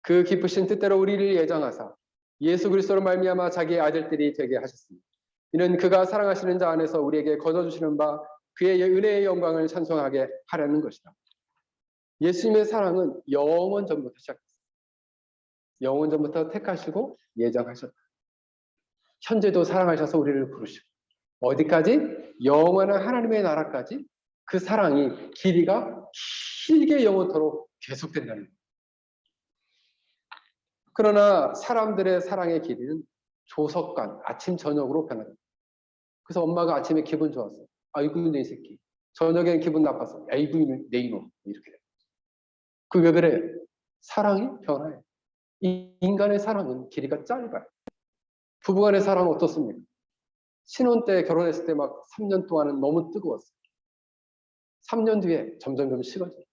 그 기쁘신 뜻대로 우리를 예정하사 예수 그리스도로 말미암아 자기의 아들들이 되게 하셨습니다. 이는 그가 사랑하시는 자 안에서 우리에게 거저주시는 바 그의 은혜의 영광을 찬송하게 하려는 것이다. 예수님의 사랑은 영원 전부터 시작했습니다. 영원 전부터 택하시고 예정하셨다. 현재도 사랑하셔서 우리를 부르시고 어디까지? 영원한 하나님의 나라까지 그 사랑이 길이가 길게 영원토록 계속된다는 거예요. 그러나 사람들의 사랑의 길이는 조석간 아침 저녁으로 변합니다. 그래서 엄마가 아침에 기분 좋았어. 아이고 내 새끼. 저녁엔 기분 나빴어. 아이고 내 이놈. 이렇게 돼요. 그게 왜 그래? 사랑이 변화해요. 이 인간의 사랑은 길이가 짧아요. 부부간의 사랑은 어떻습니까? 신혼 때 결혼했을 때 막 3년 동안은 너무 뜨거웠어요. 3년 뒤에 점점 식어져요.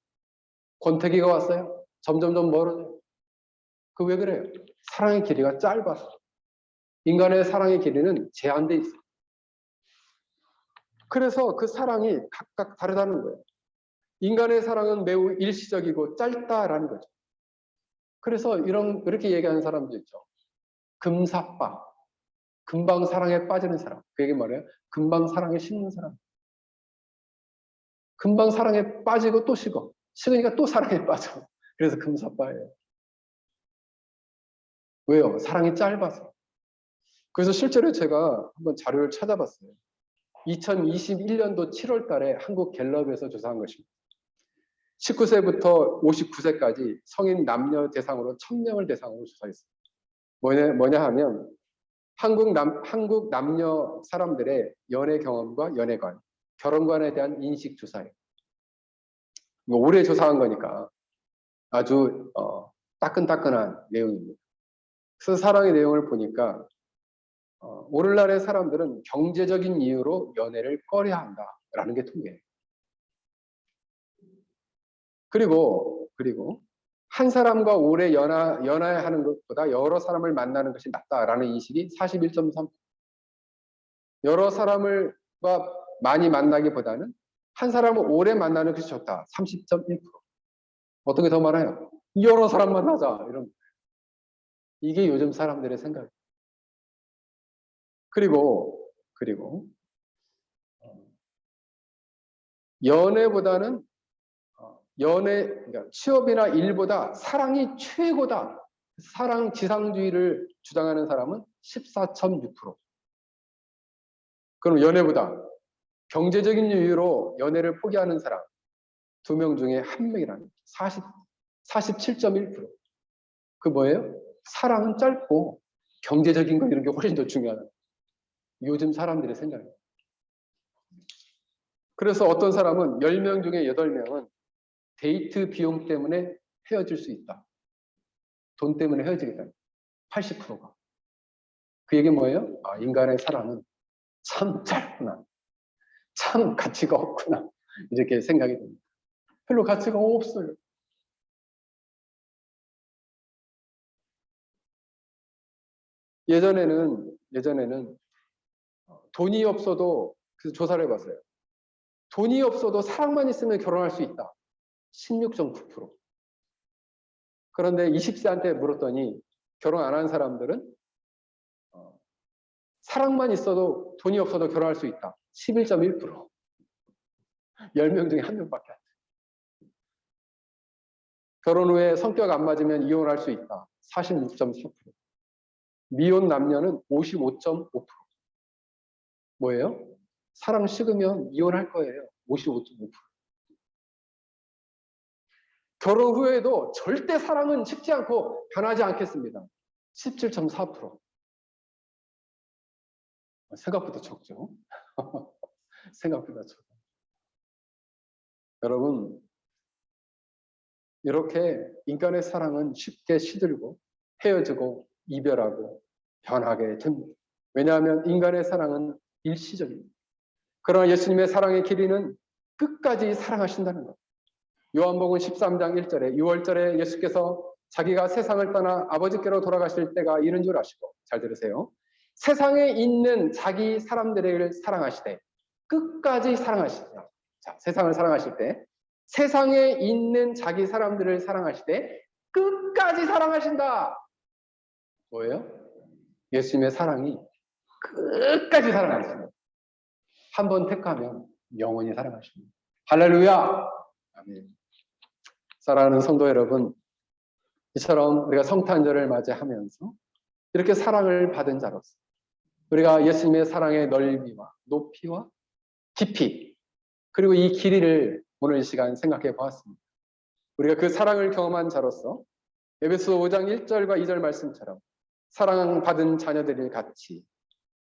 권태기가 왔어요. 점점 멀어져요. 그 왜 그래요? 사랑의 길이가 짧아서. 인간의 사랑의 길이는 제한돼 있어요. 그래서 그 사랑이 각각 다르다는 거예요. 인간의 사랑은 매우 일시적이고 짧다라는 거죠. 그래서 이렇게 얘기하는 사람도 있죠. 금사빠. 금방 사랑에 빠지는 사람. 그 얘기 뭐예요? 금방 사랑에 식는 사람. 금방 사랑에 빠지고 또 식어. 식으니까 또 사랑에 빠져. 그래서 금사빠예요. 왜요? 사랑이 짧아서. 그래서 실제로 제가 한번 자료를 찾아봤어요. 2021년도 7월 달에 한국 갤럽에서 조사한 것입니다. 19세부터 59세까지 성인 남녀 대상으로 1000명을 대상으로 조사했습니다. 뭐냐 하면 한국 남녀 사람들의 연애 경험과 연애관, 결혼관에 대한 인식 조사예요. 오래 조사한 거니까 아주 따끈따끈한 내용입니다. 그래서 사랑의 내용을 보니까 오늘날의 사람들은 경제적인 이유로 연애를 꺼려한다라는 게 통계예요. 그리고 한 사람과 오래 연애하는 것보다 여러 사람을 만나는 것이 낫다라는 인식이 41.3%. 여러 사람과 많이 만나기보다는 한 사람을 오래 만나는 것이 좋다. 30.1%. 어떤 게 더 많아요? 여러 사람 만나자. 이런. 이게 요즘 사람들의 생각이에요. 그리고 연애보다는 그러니까 취업이나 일보다 사랑이 최고다. 사랑 지상주의를 주장하는 사람은 14.6%. 그럼 연애보다 경제적인 이유로 연애를 포기하는 사람 2명 중에 1명이라는 47.1%. 그 뭐예요? 사랑은 짧고 경제적인 거 이런 게 훨씬 더 중요하다. 요즘 사람들의 생각이에요. 그래서 어떤 사람은 10명 중에 8명은 데이트 비용 때문에 헤어질 수 있다. 돈 때문에 헤어지겠다. 80%가. 그 얘기 뭐예요? 인간의 사랑은 참 짧구나. 참 가치가 없구나. 이렇게 생각이 됩니다. 별로 가치가 없어요. 예전에는 돈이 없어도 그래서 조사를 해봤어요. 돈이 없어도 사랑만 있으면 결혼할 수 있다. 16.9%. 그런데 20세한테 물었더니 결혼 안 한 사람들은 사랑만 있어도 돈이 없어도 결혼할 수 있다. 11.1%. 10명 중에 1명밖에 안 돼. 결혼 후에 성격 안 맞으면 이혼할 수 있다. 46.4%. 미혼 남녀는 55.5%. 뭐예요? 사랑 식으면 이혼할 거예요. 55.5%. 결혼 후에도 절대 사랑은 식지 않고 변하지 않겠습니다. 17.4%. 생각보다 적죠. 생각보다 적죠. 여러분, 이렇게 인간의 사랑은 쉽게 시들고 헤어지고 이별하고 변하게 됩니다. 왜냐하면 인간의 사랑은 일시적입니다. 그러나 예수님의 사랑의 길이는 끝까지 사랑하신다는 것. 요한복음 13장 1절에 6월절에 예수께서 자기가 세상을 떠나 아버지께로 돌아가실 때가 이른 줄 아시고, 잘 들으세요. 세상에 있는 자기 사람들을 사랑하시되 끝까지 사랑하시죠. 자, 세상을 사랑하실 때, 세상에 있는 자기 사람들을 사랑하실 때 끝까지 사랑하신다. 뭐예요? 예수님의 사랑이 끝까지 사랑하십니다. 한 번 택하면 영원히 사랑하십니다. 할렐루야! 아멘. 사랑하는 성도 여러분, 이처럼 우리가 성탄절을 맞이하면서 이렇게 사랑을 받은 자로서 우리가 예수님의 사랑의 넓이와 높이와 깊이, 그리고 이 길이를 오늘 이 시간 생각해 보았습니다. 우리가 그 사랑을 경험한 자로서 에베소 5장 1절과 2절 말씀처럼 사랑받은 자녀들이 같이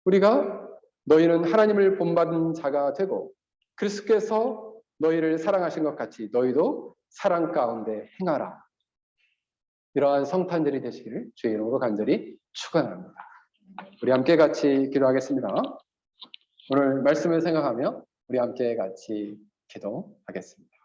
우리가 너희는 하나님을 본받은 자가 되고 그리스도께서 너희를 사랑하신 것 같이 너희도 사랑 가운데 행하라. 이러한 성탄절이 되시기를 주의 이름으로 간절히 축원합니다. 우리 함께 같이 기도하겠습니다. 오늘 말씀을 생각하며 우리 함께 같이 기도하겠습니다.